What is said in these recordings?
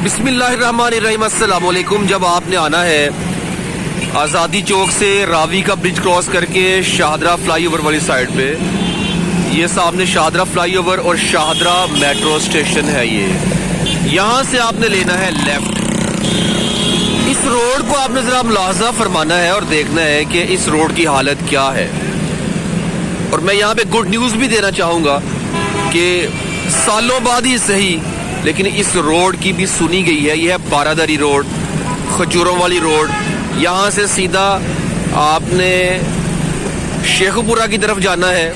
बिस्मिल्लाहिर्रहमानिर्रहीम, अस्सलाम वालेकुम। जब आपने आना है आज़ादी चौक से रावी का ब्रिज क्रॉस करके शाहदरा फ्लाईओवर वाली साइड पे, ये सामने शाहदरा फ्लाईओवर और शाहदरा मेट्रो स्टेशन है। ये यहाँ से आपने लेना है लेफ्ट। इस रोड को आपने ज़रा मुलाहजा फरमाना है और देखना है कि इस रोड की हालत क्या है। और मैं यहाँ पे गुड न्यूज़ भी देना चाहूँगा कि सालों बाद ही सही, लेकिन इस रोड की भी सुनी गई है। यह है बारादरी रोड, खजूरों वाली रोड। यहाँ से सीधा आपने शेखुपुरा की तरफ जाना है,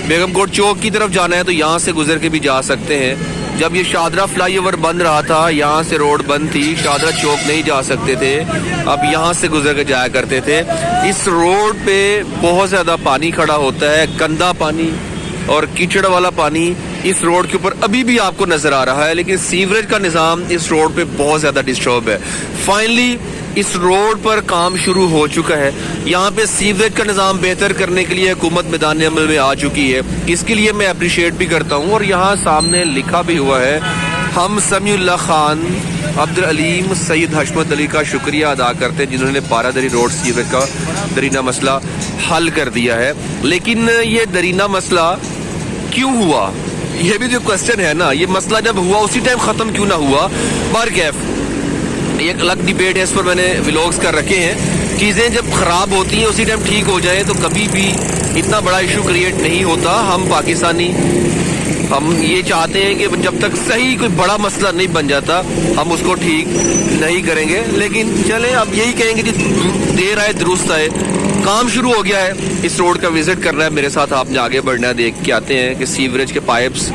बेगमकोट चौक की तरफ जाना है, तो यहाँ से गुजर के भी जा सकते हैं। जब ये शाहदरा फ्लाईओवर बंद रहा था, यहाँ से रोड बंद थी, शाहदरा चौक नहीं जा सकते थे, अब यहाँ से गुजर के जाया करते थे। इस रोड पे बहुत ज़्यादा पानी खड़ा होता है, गंदा पानी और कीचड़ वाला पानी इस रोड के ऊपर अभी भी आपको नजर आ रहा है। लेकिन सीवरेज का निज़ाम इस रोड पे बहुत ज़्यादा डिस्टर्ब है। फाइनली इस रोड पर काम शुरू हो चुका है। यहाँ पे सीवरेज का निज़ाम बेहतर करने के लिए हुकूमत मैदान अमल में आ चुकी है। इसके लिए मैं अप्रिशिएट भी करता हूँ। और यहाँ सामने लिखा भी हुआ है, हम समीउल्लाह खान, अब्दुल अलीम, सैयद हशमत अली का शुक्रिया अदा करते हैं जिन्होंने बारादरी रोड सीवरेज का दरीना मसला हल कर दिया है। लेकिन ये दरीना मसला क्यों हुआ, ये भी जो क्वेश्चन है ना, ये मसला जब हुआ उसी टाइम ख़त्म क्यों ना हुआ। बारकैफ एक अलग डिबेट है, इस पर मैंने व्लॉग्स कर रखे हैं। चीज़ें जब ख़राब होती हैं उसी टाइम ठीक हो जाए तो कभी भी इतना बड़ा इशू क्रिएट नहीं होता। हम पाकिस्तानी हम ये चाहते हैं कि जब तक सही कोई बड़ा मसला नहीं बन जाता हम उसको ठीक नहीं करेंगे। लेकिन चलें, अब यही कहेंगे कि देर आए दुरुस्त आए। काम शुरू हो गया है, इस रोड का विजिट करना है मेरे साथ, आपने आगे बढ़ना है। देख के आते हैं कि सीवरेज के पाइप्स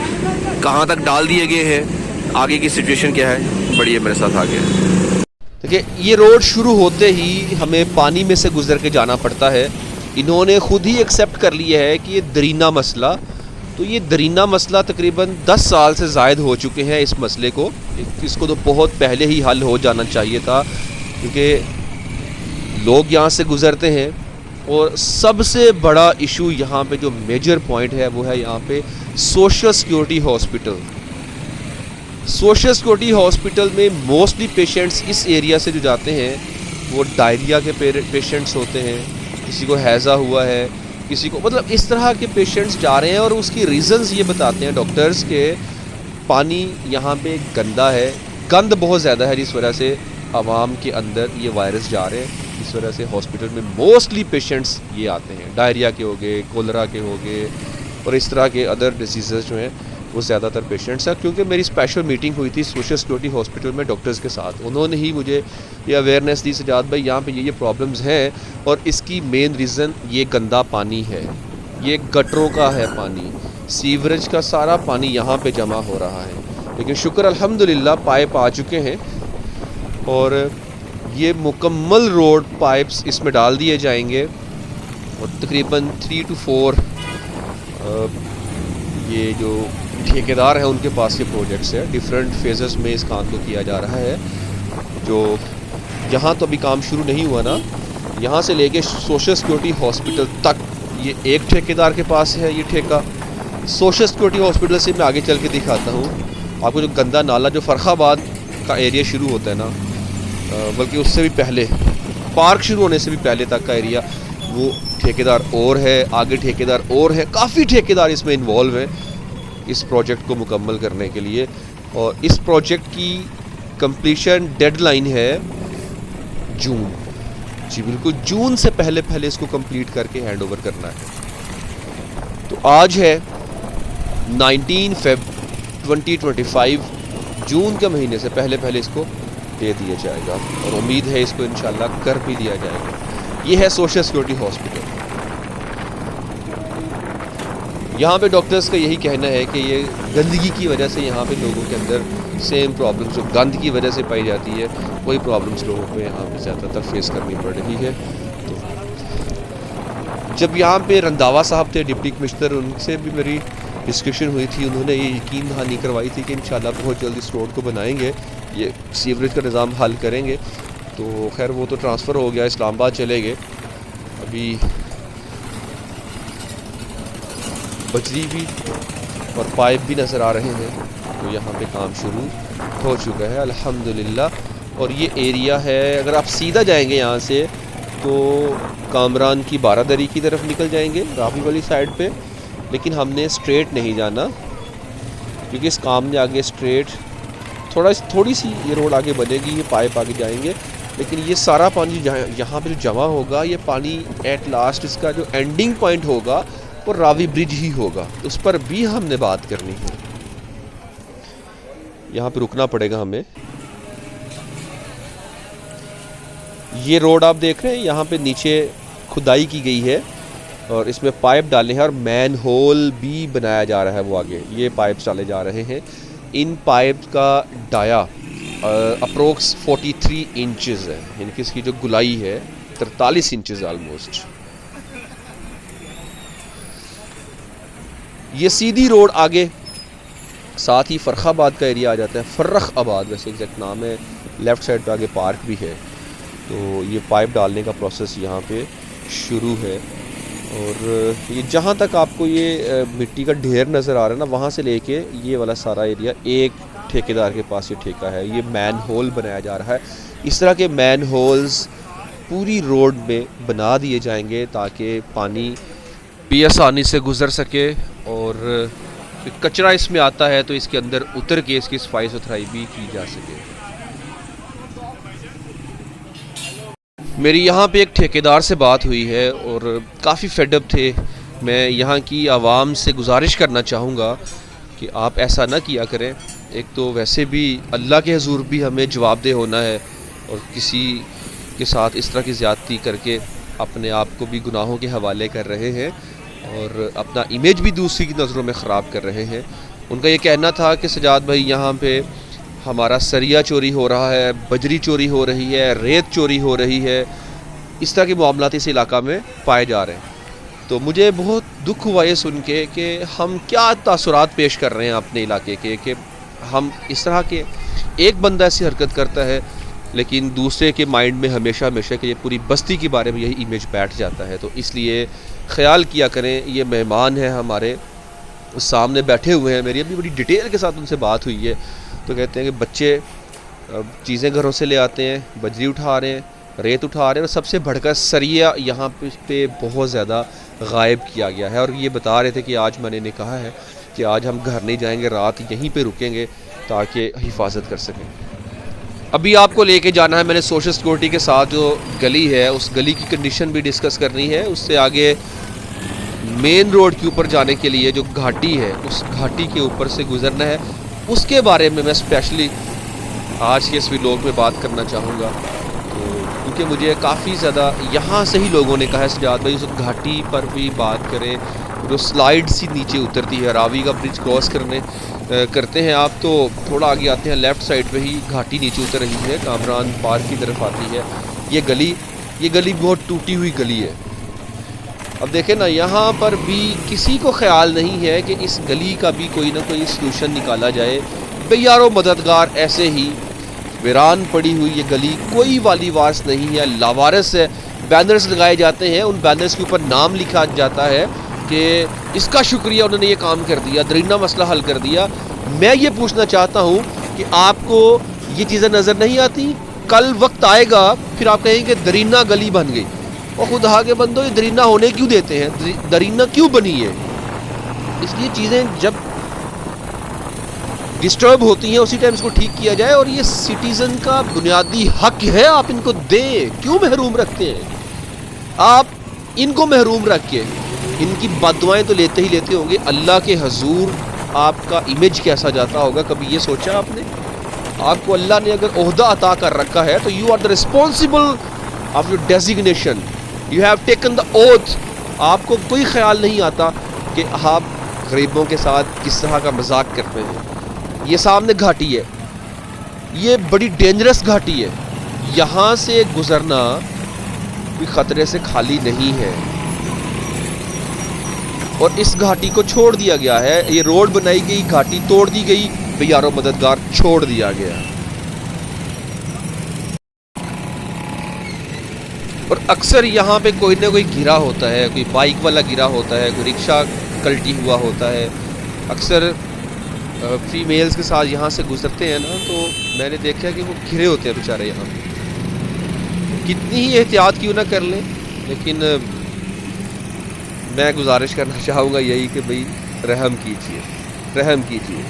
कहाँ तक डाल दिए गए हैं, आगे की सिचुएशन क्या है। बढ़िए मेरे साथ आगे। देखिए, ये रोड शुरू होते ही हमें पानी में से गुजर के जाना पड़ता है। इन्होंने खुद ही एक्सेप्ट कर लिया है कि ये दरीना मसला, तो ये दरीना मसला तकरीबन 10 साल से ज़ायद हो चुके हैं इस मसले को। इसको तो बहुत पहले ही हल हो जाना चाहिए था, क्योंकि लोग यहाँ से गुज़रते हैं। और सबसे बड़ा इशू यहाँ पे जो मेजर पॉइंट है वो है यहाँ पे social security hospital. Social security hospital में मोस्टली पेशेंट्स इस एरिया से जो जाते हैं वो डायरिया के पेशेंट्स होते हैं, किसी को हैज़ा हुआ है, किसी को, मतलब इस तरह के पेशेंट्स जा रहे हैं। और उसकी रीज़न्स ये बताते हैं डॉक्टर्स के पानी यहाँ पे गंदा है, गंद बहुत ज़्यादा है, जिस वजह से आवाम के अंदर ये वायरस जा रहे हैं। इस वजह से हॉस्पिटल में मोस्टली पेशेंट्स ये आते हैं, डायरिया के हो गए, कोलरा के हो गए और इस तरह के अदर डिसीज़ जो हैं वो ज़्यादातर पेशेंट्स हैं। क्योंकि मेरी स्पेशल मीटिंग हुई थी सोशल सिक्योरिटी हॉस्पिटल में डॉक्टर्स के साथ, उन्होंने ही मुझे ये अवेयरनेस दी, सजाद भाई यहाँ पे ये प्रॉब्लम्स हैं और इसकी मेन रीज़न ये गंदा पानी है, ये गटरों का है पानी, सीवरेज का सारा पानी यहाँ पे जमा हो रहा है। लेकिन शुक्र अल्हम्दुलिल्लाह पाइप आ चुके हैं और ये मुकम्मल रोड पाइप्स इसमें डाल दिए जाएंगे। और तकरीबन 3 to 4 ये जो ठेकेदार हैं उनके पास ये प्रोजेक्ट्स है, डिफरेंट फेजेस में इस काम को किया जा रहा है। जो यहाँ तो अभी काम शुरू नहीं हुआ ना, यहाँ से लेके सोशल सिक्योरिटी हॉस्पिटल तक ये एक ठेकेदार के पास है ये ठेका। सोशल सिक्योरिटी हॉस्पिटल से मैं आगे चल के दिखाता हूँ आपको। जो गंदा नाला जो फ़र्खाबाद का एरिया शुरू होता है ना, बल्कि उससे भी पहले, पार्क शुरू होने से भी पहले तक का एरिया, वो ठेकेदार और है, आगे ठेकेदार और है, काफ़ी ठेकेदार इसमें इन्वॉल्व है इस प्रोजेक्ट को मुकम्मल करने के लिए। और इस प्रोजेक्ट की कंप्लीशन डेडलाइन है जून, जी बिल्कुल जून से पहले पहले इसको कंप्लीट करके हैंड ओवर करना है। तो आज है 19 Feb 2025, जून के महीने से पहले पहले इसको दे दिया जाएगा और उम्मीद है इसको इंशाल्लाह कर भी दिया जाएगा। ये है सोशल सिक्योरिटी हॉस्पिटल। यहाँ पे डॉक्टर्स का यही कहना है कि ये गंदगी की वजह से यहाँ पे लोगों के अंदर सेम प्रॉब्लम्स जो गंद की वजह से पाई जाती है वही प्रॉब्लम्स लोगों को यहाँ पे ज़्यादातर फेस करनी पड़ रही है। तो जब यहाँ पे रंधावा साहब थे डिप्टी कमिश्नर, उनसे भी मेरी डिस्कशन हुई थी, उन्होंने ये यकीन दहानी करवाई थी कि इंशाल्लाह बहुत जल्द इस रोड को बनाएंगे, ये सीवरेज का निज़ाम हल करेंगे। तो खैर वो तो ट्रांसफ़र हो गया, इस्लामाबाद चले गए। अभी बजरी भी और पाइप भी नज़र आ रहे हैं, तो यहाँ पे काम शुरू हो चुका है अल्हम्दुलिल्लाह। और ये एरिया है, अगर आप सीधा जाएंगे यहाँ से तो कामरान की बारादरी की तरफ निकल जाएंगे रावी वाली साइड पे, लेकिन हमने स्ट्रेट नहीं जाना क्योंकि इस काम में आगे स्ट्रेट थोड़ी सी ये रोड आगे बनेगी, ये पाइप आगे जाएंगे, लेकिन ये सारा पानी यहाँ पे जो जमा होगा, ये पानी एट लास्ट इसका जो एंडिंग पॉइंट होगा वो रावी ब्रिज ही होगा। उस पर भी हमने बात करनी है। यहाँ पे रुकना पड़ेगा हमें। ये रोड आप देख रहे हैं, यहाँ पे नीचे खुदाई की गई है और इसमें पाइप डाले हैं और मैन होल भी बनाया जा रहा है। वो आगे ये पाइप्स डाले जा रहे हैं। इन पाइप का डाया अप्रोक्स 43 इंचज़ है, यानी कि इसकी जो गुलाई है 43 इंचज़ ऑलमोस्ट। ये सीधी रोड आगे, साथ ही फर्खाबाद का एरिया आ जाता है। फर्रखाबाद वैसे एग्जैक्ट नाम है। लेफ़्ट साइड पे आगे पार्क भी है। तो ये पाइप डालने का प्रोसेस यहाँ पे शुरू है। और ये जहाँ तक आपको ये मिट्टी का ढेर नज़र आ रहा है ना, वहाँ से लेके ये वाला सारा एरिया एक ठेकेदार के पास ये ठेका है। ये मैन होल बनाया जा रहा है। इस तरह के मैन होल्स पूरी रोड में बना दिए जाएंगे ताकि पानी भी आसानी से गुज़र सके और कचरा इसमें आता है तो इसके अंदर उतर के इसकी सफाई सुथराई भी की जा सके। मेरी यहाँ पे एक ठेकेदार से बात हुई है और काफ़ी फेडअप थे। मैं यहाँ की आवाम से गुजारिश करना चाहूँगा कि आप ऐसा ना किया करें। एक तो वैसे भी अल्लाह के हुजूर भी हमें जवाबदेह होना है और किसी के साथ इस तरह की ज़्यादती करके अपने आप को भी गुनाहों के हवाले कर रहे हैं और अपना इमेज भी दूसरी की नज़रों में ख़राब कर रहे हैं। उनका ये कहना था कि सजाद भाई यहाँ पे हमारा सरिया चोरी हो रहा है, बजरी चोरी हो रही है, रेत चोरी हो रही है, इस तरह के मामलात इस इलाका में पाए जा रहे हैं। तो मुझे बहुत दुख हुआ ये सुन के कि हम क्या तासुरात पेश कर रहे हैं अपने इलाके के, कि हम इस तरह के एक बंदा ऐसी हरकत करता है लेकिन दूसरे के माइंड में हमेशा हमेशा कि ये पूरी बस्ती के बारे में यही इमेज बैठ जाता है। तो इसलिए ख्याल किया करें। ये मेहमान हैं हमारे, सामने बैठे हुए हैं। मेरी अभी बड़ी डिटेल के साथ उनसे बात हुई है। तो कहते हैं कि बच्चे चीज़ें घरों से ले आते हैं, बजरी उठा रहे हैं, रेत उठा रहे हैं और सबसे बढ़कर सरिया यहाँ पे बहुत ज़्यादा गायब किया गया है। और ये बता रहे थे कि आज मैंने इन्हें कहा है कि आज हम घर नहीं जाएंगे, रात यहीं पे रुकेंगे ताकि हिफाजत कर सकें। अभी आपको लेके जाना है मैंने सोशल सिक्योरिटी के साथ, जो गली है उस गली की कंडीशन भी डिस्कस करनी है। उससे आगे मेन रोड के ऊपर जाने के लिए जो घाटी है, उस घाटी के ऊपर से गुजरना है, उसके बारे में मैं स्पेशली आज के इस व्लॉग में बात करना चाहूँगा। तो क्योंकि मुझे काफ़ी ज़्यादा यहाँ से ही लोगों ने कहा है सजाद भाई उस घाटी पर भी बात करें, जो स्लाइड सी नीचे उतरती है। रावी का ब्रिज क्रॉस करते हैं आप तो थोड़ा आगे आते हैं, लेफ़्ट साइड पे ही घाटी नीचे उतर रही है, कामरान पार्क की तरफ आती है। ये गली बहुत टूटी हुई गली है। अब देखें ना, यहाँ पर भी किसी को ख्याल नहीं है कि इस गली का भी कोई ना कोई सलूशन निकाला जाए। बेयारो मददगार ऐसे ही वीरान पड़ी हुई ये गली, कोई वाली वारस नहीं है, लावारिस है। बैनर्स लगाए जाते हैं, उन बैनर्स के ऊपर नाम लिखा जाता है कि इसका शुक्रिया उन्होंने ये काम कर दिया, दरीना मसला हल कर दिया। मैं ये पूछना चाहता हूँ कि आपको ये चीज़ें नज़र नहीं आती? कल वक्त आएगा फिर आप कहेंगे दरीना गली बन गई। और खुदा के बंदो, ये दरीना होने क्यों देते हैं? दरीना क्यों बनी है? इसलिए चीज़ें जब डिस्टर्ब होती हैं उसी टाइम इसको ठीक किया जाए। और ये सिटीज़न का बुनियादी हक है, आप इनको दें। क्यों महरूम रखते हैं? आप इनको महरूम रख के इनकी बददुआएं तो लेते ही लेते होंगे। अल्लाह के हजूर आपका इमेज कैसा जाता होगा, कभी ये सोचा आपने? आपको अल्लाह ने अगर ओहदा अता कर रखा है तो you are the responsible of your designation, you have taken the oath. आपको कोई ख्याल नहीं आता कि आप गरीबों के साथ किस तरह का मजाक करते हैं। ये सामने घाटी है, ये बड़ी डेंजरस घाटी है, यहाँ से गुजरना कोई ख़तरे से खाली नहीं है। और इस घाटी को छोड़ दिया गया है, ये रोड बनाई गई, घाटी तोड़ दी गई, बेयारो मददगार छोड़ दिया गया। और अक्सर यहाँ पे कोई ना कोई गिरा होता है, कोई बाइक वाला गिरा होता है, कोई रिक्शा कल्टी हुआ होता है। अक्सर फीमेल्स के साथ यहाँ से गुजरते हैं ना, तो मैंने देखा कि वो घिरे होते हैं बेचारे यहाँ। कितनी ही एहतियात क्यों ना कर लें, लेकिन मैं गुजारिश करना चाहूँगा यही कि भाई रहम कीजिए, रहम कीजिए।